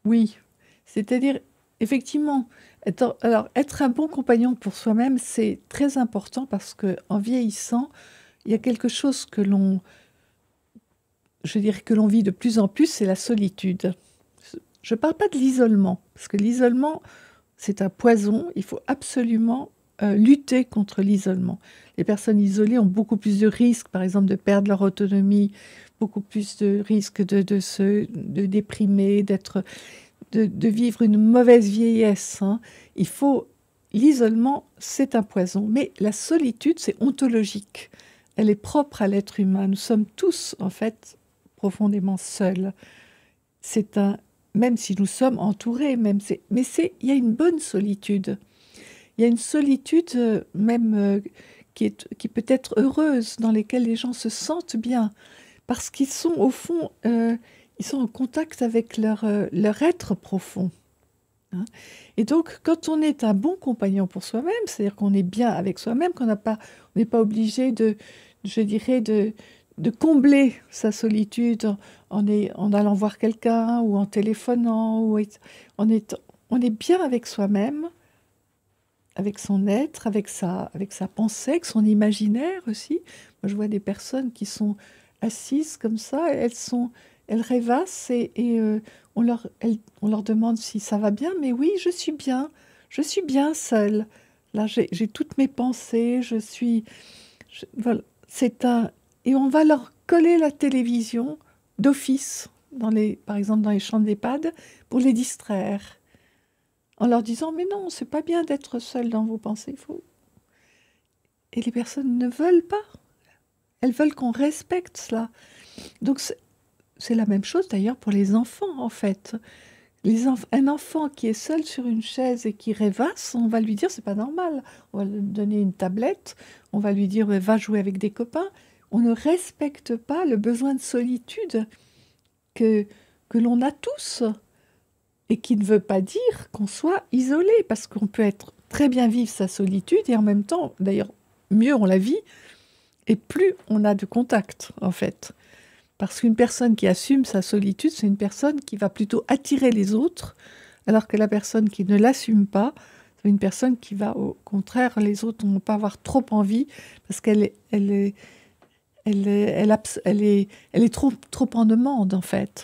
Oui, c'est-à-dire, effectivement, être un bon compagnon pour soi-même, c'est très important parce que en vieillissant, il y a quelque chose je dirais que l'on vit de plus en plus, c'est la solitude. Je ne parle pas de l'isolement, parce que l'isolement, c'est un poison. Il faut absolument lutter contre l'isolement. Les personnes isolées ont beaucoup plus de risques, par exemple, de perdre leur autonomie, beaucoup plus de risques de déprimer, de vivre une mauvaise vieillesse, hein. Il faut L'isolement, c'est un poison, mais la solitude, c'est ontologique. Elle est propre à l'être humain. Nous sommes tous, en fait, profondément seuls. C'est un, même si nous sommes entourés, il y a une bonne solitude. Il y a une solitude même qui peut être heureuse, dans lesquelles les gens se sentent bien, parce qu'ils sont au fond, ils sont en contact avec leur être profond, hein. Et donc, quand on est un bon compagnon pour soi-même, c'est-à-dire qu'on est bien avec soi-même, on n'est pas obligé je dirais, de combler sa solitude en allant voir quelqu'un ou en téléphonant, on est, on est bien avec soi-même, avec son être, avec sa pensée, avec son imaginaire aussi. Moi, je vois des personnes qui sont assises comme ça, elles rêvassent on leur demande si ça va bien, mais oui, je suis bien seule. Là, j'ai toutes mes pensées, voilà, et on va leur coller la télévision d'office, par exemple dans les chambres d'EHPAD, pour les distraire en leur disant, mais non, c'est pas bien d'être seul dans vos pensées. Et les personnes ne veulent pas. Elles veulent qu'on respecte cela. Donc c'est la même chose d'ailleurs pour les enfants, en fait. Un enfant qui est seul sur une chaise et qui rêvasse, on va lui dire, c'est pas normal. On va lui donner une tablette, on va lui dire, va jouer avec des copains. On ne respecte pas le besoin de solitude que, que l'on a tous. Et qui ne veut pas dire qu'on soit isolé, parce qu'on peut être très bien vivre sa solitude et en même temps, d'ailleurs, mieux on la vit et plus on a de contact, en fait. Parce qu'une personne qui assume sa solitude, c'est une personne qui va plutôt attirer les autres, alors que la personne qui ne l'assume pas, c'est une personne qui va, au contraire, les autres ne vont pas avoir trop envie, parce elle est trop en demande, en fait.